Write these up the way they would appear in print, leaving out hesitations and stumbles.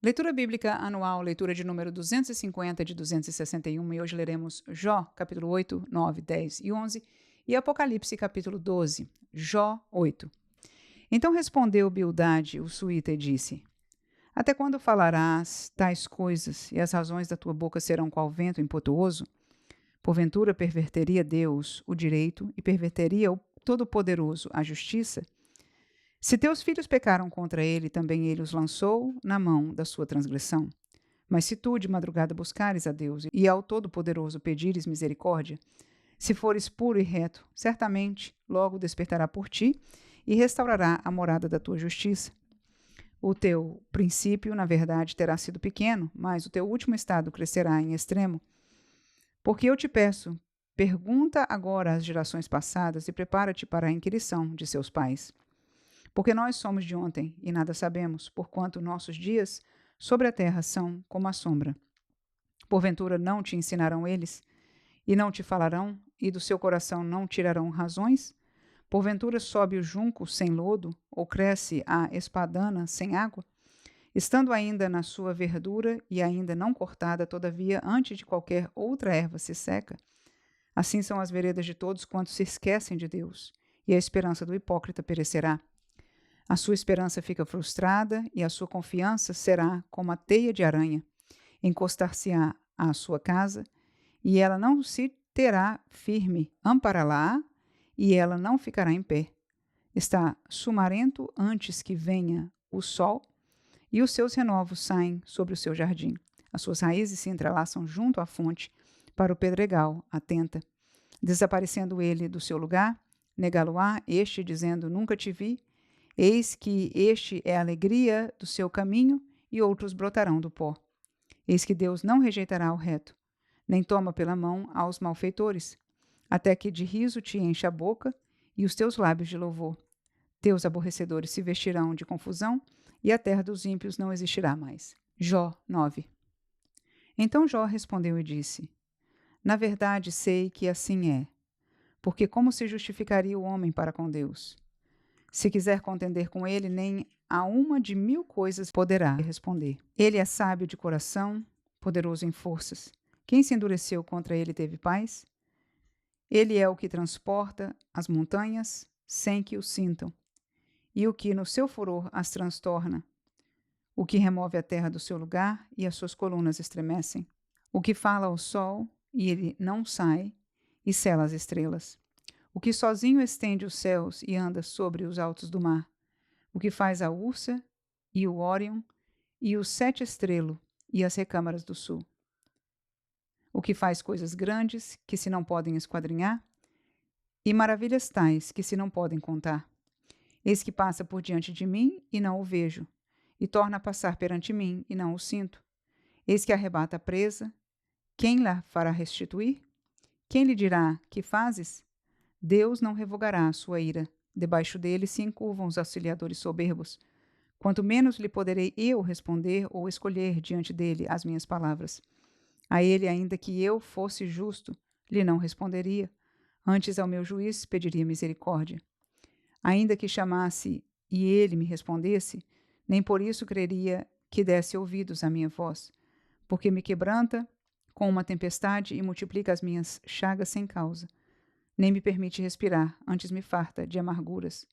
Leitura bíblica anual, leitura de número 250 de 261, e hoje leremos Jó, capítulo 8, 9, 10 e 11, e Apocalipse, capítulo 12, Jó 8. Então respondeu Bildade, o suíta, e disse: Até quando falarás tais coisas, e as razões da tua boca serão qual vento impetuoso? Porventura perverteria Deus o direito, e perverteria o Todo-Poderoso a justiça? Se teus filhos pecaram contra ele, também ele os lançou na mão da sua transgressão. Mas se tu de madrugada buscares a Deus e ao Todo-Poderoso pedires misericórdia, se fores puro e reto, certamente logo despertará por ti e restaurará a morada da tua justiça. O teu princípio, na verdade, terá sido pequeno, mas o teu último estado crescerá em extremo. Porque eu te peço, pergunta agora às gerações passadas e prepara-te para a inquirição de seus pais. Porque nós somos de ontem e nada sabemos, porquanto nossos dias sobre a terra são como a sombra. Porventura não te ensinarão eles, e não te falarão, e do seu coração não tirarão razões? Porventura sobe o junco sem lodo, ou cresce a espadana sem água? Estando ainda na sua verdura e ainda não cortada, todavia, antes de qualquer outra erva se seca. Assim são as veredas de todos quantos se esquecem de Deus, e a esperança do hipócrita perecerá. A sua esperança fica frustrada e a sua confiança será como a teia de aranha. Encostar-se-á à sua casa e ela não se terá firme. Ampará-la e ela não ficará em pé. Está sumarento antes que venha o sol e os seus renovos saem sobre o seu jardim. As suas raízes se entrelaçam junto à fonte para o pedregal, atenta. Desaparecendo ele do seu lugar, negá-lo-á este, dizendo: Nunca te vi. Eis que este é a alegria do seu caminho, e outros brotarão do pó. Eis que Deus não rejeitará o reto, nem toma pela mão aos malfeitores, até que de riso te encha a boca e os teus lábios de louvor. Teus aborrecedores se vestirão de confusão, e a terra dos ímpios não existirá mais. Jó 9. Então Jó respondeu e disse: Na verdade sei que assim é, porque como se justificaria o homem para com Deus? Se quiser contender com ele, nem a uma de 1000 coisas poderá responder. Ele é sábio de coração, poderoso em forças. Quem se endureceu contra ele teve paz? Ele é o que transporta as montanhas sem que o sintam, e o que no seu furor as transtorna, o que remove a terra do seu lugar e as suas colunas estremecem, o que fala ao sol e ele não sai, e sela as estrelas, o que sozinho estende os céus e anda sobre os altos do mar, o que faz a Ursa e o Órion e o Sete Estrelo e as recâmaras do sul, o que faz coisas grandes que se não podem esquadrinhar e maravilhas tais que se não podem contar. Eis que passa por diante de mim e não o vejo, e torna a passar perante mim e não o sinto. Eis que arrebata a presa, quem la fará restituir? Quem lhe dirá: que fazes? Deus não revogará a sua ira. Debaixo dele se encurvam os auxiliadores soberbos. Quanto menos lhe poderei eu responder ou escolher diante dele as minhas palavras. A ele, ainda que eu fosse justo, lhe não responderia. Antes ao meu juiz pediria misericórdia. Ainda que chamasse e ele me respondesse, nem por isso creria que desse ouvidos à minha voz, porque me quebranta com uma tempestade e multiplica as minhas chagas sem causa. Nem me permite respirar, antes me farta de amarguras.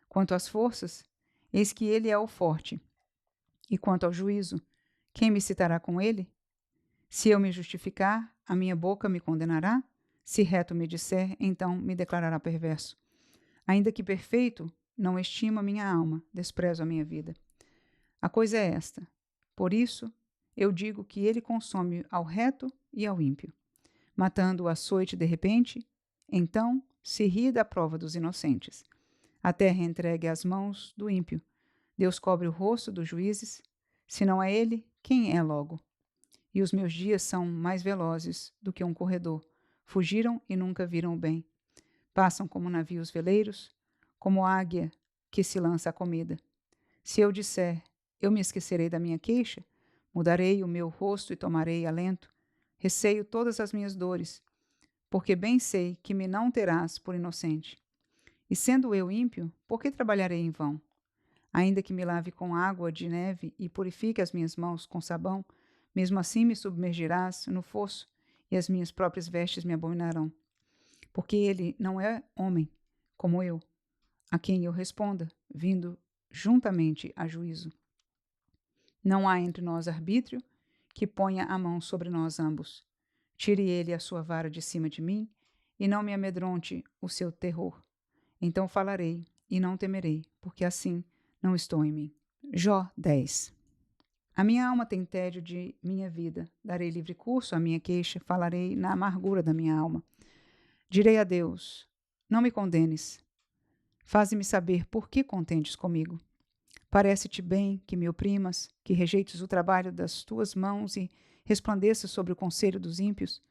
Quanto às forças, eis que ele é o forte. E quanto ao juízo, quem me citará com ele? Se eu me justificar, a minha boca me condenará? Se reto me disser, então me declarará perverso. Ainda que perfeito, não estimo a minha alma, desprezo a minha vida. A coisa é esta. Por isso, eu digo que ele consome ao reto e ao ímpio, matando o açoite de repente. Então se ri da prova dos inocentes. A terra é entregue às mãos do ímpio. Deus cobre o rosto dos juízes. Se não é ele, quem é logo? E os meus dias são mais velozes do que um corredor. Fugiram e nunca viram o bem. Passam como navios veleiros, como águia que se lança à comida. Se eu disser, eu me esquecerei da minha queixa, mudarei o meu rosto e tomarei alento. Receio todas as minhas dores, porque bem sei que me não terás por inocente. E sendo eu ímpio, por que trabalharei em vão? Ainda que me lave com água de neve e purifique as minhas mãos com sabão, mesmo assim me submergirás no fosso, e as minhas próprias vestes me abominarão. Porque ele não é homem, como eu, a quem eu responda, vindo juntamente a juízo. Não há entre nós arbítrio que ponha a mão sobre nós ambos. Tire ele a sua vara de cima de mim, e não me amedronte o seu terror. Então falarei, e não temerei, porque assim não estou em mim. Jó 10. A minha alma tem tédio de minha vida. Darei livre curso à minha queixa, falarei na amargura da minha alma. Direi a Deus, não me condenes. Faze-me saber por que contendes comigo. Parece-te bem que me oprimas, que rejeites o trabalho das tuas mãos e resplandeças sobre o conselho dos ímpios?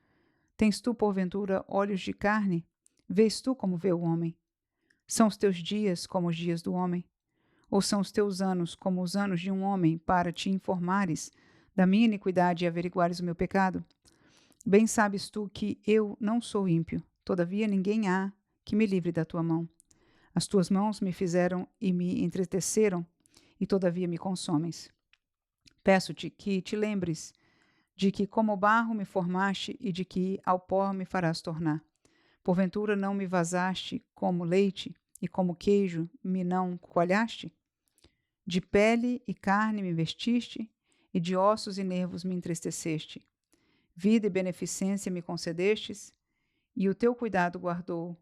Tens tu, porventura, olhos de carne? Vês tu como vê o homem? São os teus dias como os dias do homem? Ou são os teus anos como os anos de um homem, para te informares da minha iniquidade e averiguares o meu pecado? Bem sabes tu que eu não sou ímpio, todavia ninguém há que me livre da tua mão. As tuas mãos me fizeram e me entreteceram, e todavia me consomens. Peço-te que te lembres de que como barro me formaste e de que ao pó me farás tornar. Porventura não me vazaste como leite e como queijo me não coalhaste? De pele e carne me vestiste e de ossos e nervos me entristeceste. Vida e beneficência me concedestes e o teu cuidado guardou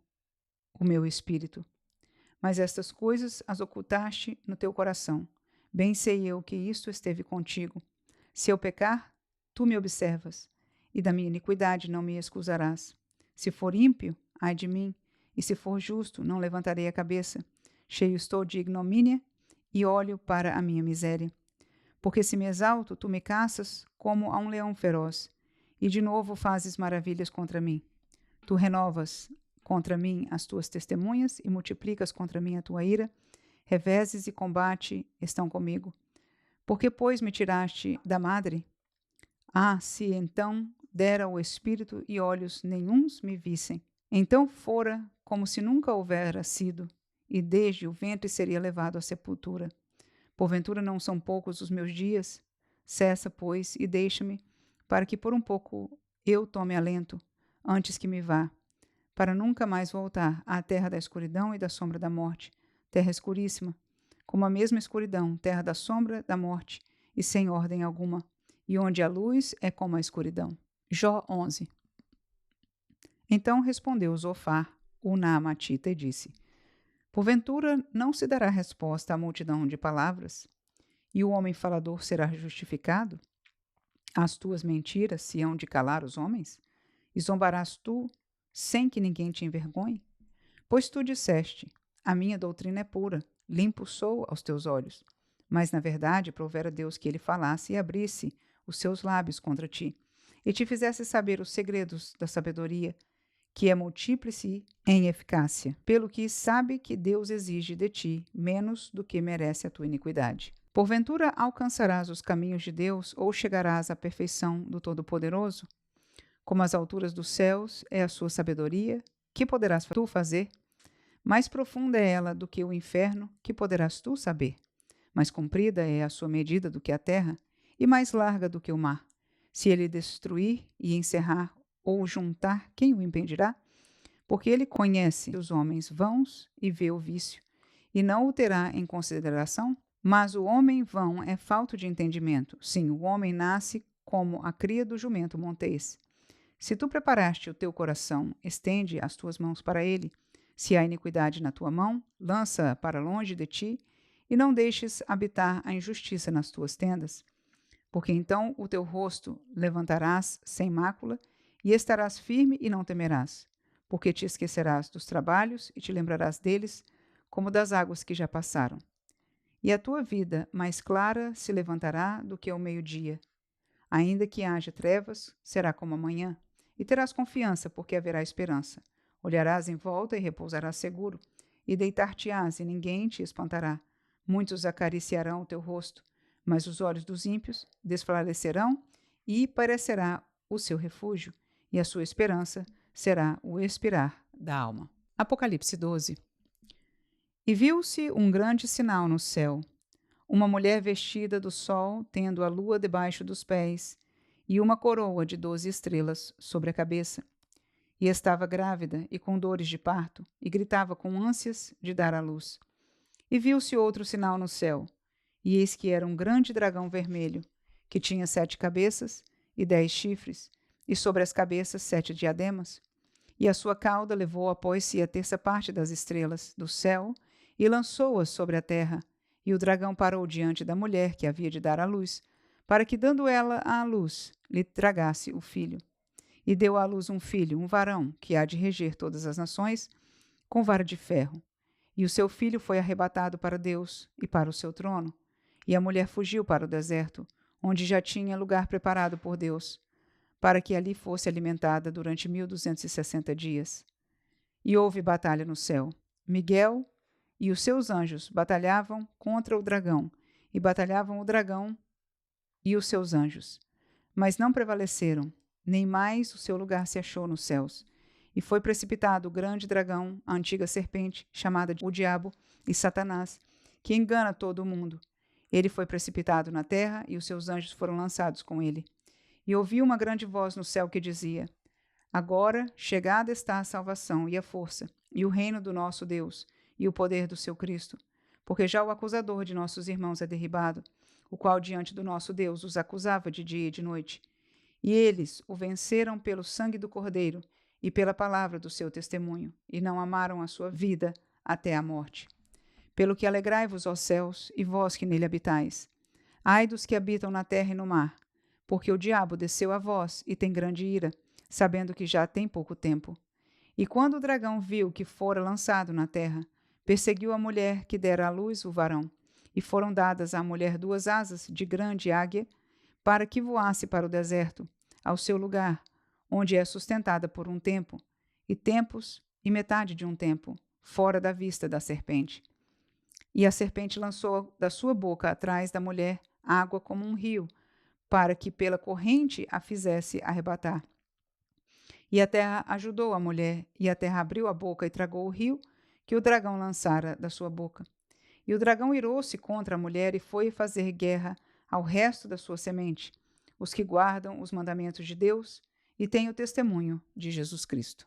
o meu espírito. Mas estas coisas as ocultaste no teu coração. Bem sei eu que isto esteve contigo. Se eu pecar, tu me observas, e da minha iniquidade não me excusarás. Se for ímpio, ai de mim, e se for justo, não levantarei a cabeça. Cheio estou de ignomínia, e olho para a minha miséria. Porque se me exalto, tu me caças como a um leão feroz, e de novo fazes maravilhas contra mim. Tu renovas contra mim as tuas testemunhas e multiplicas contra mim a tua ira. Reveses e combate estão comigo. Por que, pois, me tiraste da madre? Ah, se então dera o espírito e olhos nenhuns me vissem. Então fora como se nunca houvera sido, e desde o ventre seria levado à sepultura. Porventura não são poucos os meus dias? Cessa, pois, e deixa-me, para que por um pouco eu tome alento, antes que me vá, para nunca mais voltar à terra da escuridão e da sombra da morte, terra escuríssima, como a mesma escuridão, terra da sombra da morte, e sem ordem alguma, e onde a luz é como a escuridão. Jó 11. Então respondeu Zofar, o Naamatita, e disse: Porventura não se dará resposta à multidão de palavras, e o homem falador será justificado? As tuas mentiras se hão de calar os homens? E zombarás tu, sem que ninguém te envergonhe? Pois tu disseste: a minha doutrina é pura, limpo sou aos teus olhos. Mas, na verdade, provera Deus que ele falasse e abrisse os seus lábios contra ti, e te fizesse saber os segredos da sabedoria, que é multíplice em eficácia, pelo que sabe que Deus exige de ti menos do que merece a tua iniquidade. Porventura alcançarás os caminhos de Deus ou chegarás à perfeição do Todo-Poderoso? Como as alturas dos céus é a sua sabedoria, que poderás tu fazer? Mais profunda é ela do que o inferno, que poderás tu saber? Mais comprida é a sua medida do que a terra, e mais larga do que o mar. Se ele destruir e encerrar ou juntar, quem o impedirá? Porque ele conhece os homens vãos e vê o vício, e não o terá em consideração? Mas o homem vão é falto de entendimento. Sim, o homem nasce como a cria do jumento montês. Se tu preparaste o teu coração, estende as tuas mãos para ele. Se há iniquidade na tua mão, lança-a para longe de ti, e não deixes habitar a injustiça nas tuas tendas. Porque então o teu rosto levantarás sem mácula, e estarás firme e não temerás, porque te esquecerás dos trabalhos e te lembrarás deles, como das águas que já passaram. E a tua vida mais clara se levantará do que o meio-dia. Ainda que haja trevas, será como amanhã, e terás confiança, porque haverá esperança. Olharás em volta e repousarás seguro, e deitar-te-ás e ninguém te espantará. Muitos acariciarão o teu rosto, mas os olhos dos ímpios desfalecerão e parecerá o seu refúgio, e a sua esperança será o expirar da alma. Apocalipse 12. E viu-se um grande sinal no céu, uma mulher vestida do sol, tendo a lua debaixo dos pés, e uma coroa de 12 estrelas sobre a cabeça. E estava grávida e com dores de parto, e gritava com ânsias de dar à luz. E viu-se outro sinal no céu, e eis que era um grande dragão vermelho, que tinha 7 cabeças e 10 chifres, e sobre as cabeças 7 diademas. E a sua cauda levou após si a terça parte das estrelas do céu e lançou-as sobre a terra. E o dragão parou diante da mulher que havia de dar à luz, para que, dando ela à luz, lhe tragasse o filho. E deu à luz um filho, um varão, que há de reger todas as nações, com vara de ferro. E o seu filho foi arrebatado para Deus e para o seu trono. E a mulher fugiu para o deserto, onde já tinha lugar preparado por Deus, para que ali fosse alimentada durante 1260 dias. E houve batalha no céu. Miguel e os seus anjos batalhavam contra o dragão, e batalhavam o dragão e os seus anjos. Mas não prevaleceram, nem mais o seu lugar se achou nos céus. E foi precipitado o grande dragão, a antiga serpente, chamada o Diabo e Satanás, que engana todo o mundo. Ele foi precipitado na terra, e os seus anjos foram lançados com ele. E ouvi uma grande voz no céu que dizia: Agora chegada está a salvação e a força, e o reino do nosso Deus, e o poder do seu Cristo. Porque já o acusador de nossos irmãos é derribado, o qual diante do nosso Deus os acusava de dia e de noite. E eles o venceram pelo sangue do Cordeiro e pela palavra do seu testemunho, e não amaram a sua vida até a morte. Pelo que alegrai-vos, ó céus, e vós que nele habitais. Ai dos que habitam na terra e no mar, porque o diabo desceu a vós e tem grande ira, sabendo que já tem pouco tempo. E quando o dragão viu que fora lançado na terra, perseguiu a mulher que dera à luz o varão, e foram dadas à mulher 2 asas de grande águia, para que voasse para o deserto, ao seu lugar, onde é sustentada por um tempo, e tempos e metade de um tempo, fora da vista da serpente. E a serpente lançou da sua boca atrás da mulher água como um rio, para que pela corrente a fizesse arrebatar. E a terra ajudou a mulher, e a terra abriu a boca e tragou o rio que o dragão lançara da sua boca. E o dragão irou-se contra a mulher e foi fazer guerra ao resto da sua semente, os que guardam os mandamentos de Deus e têm o testemunho de Jesus Cristo.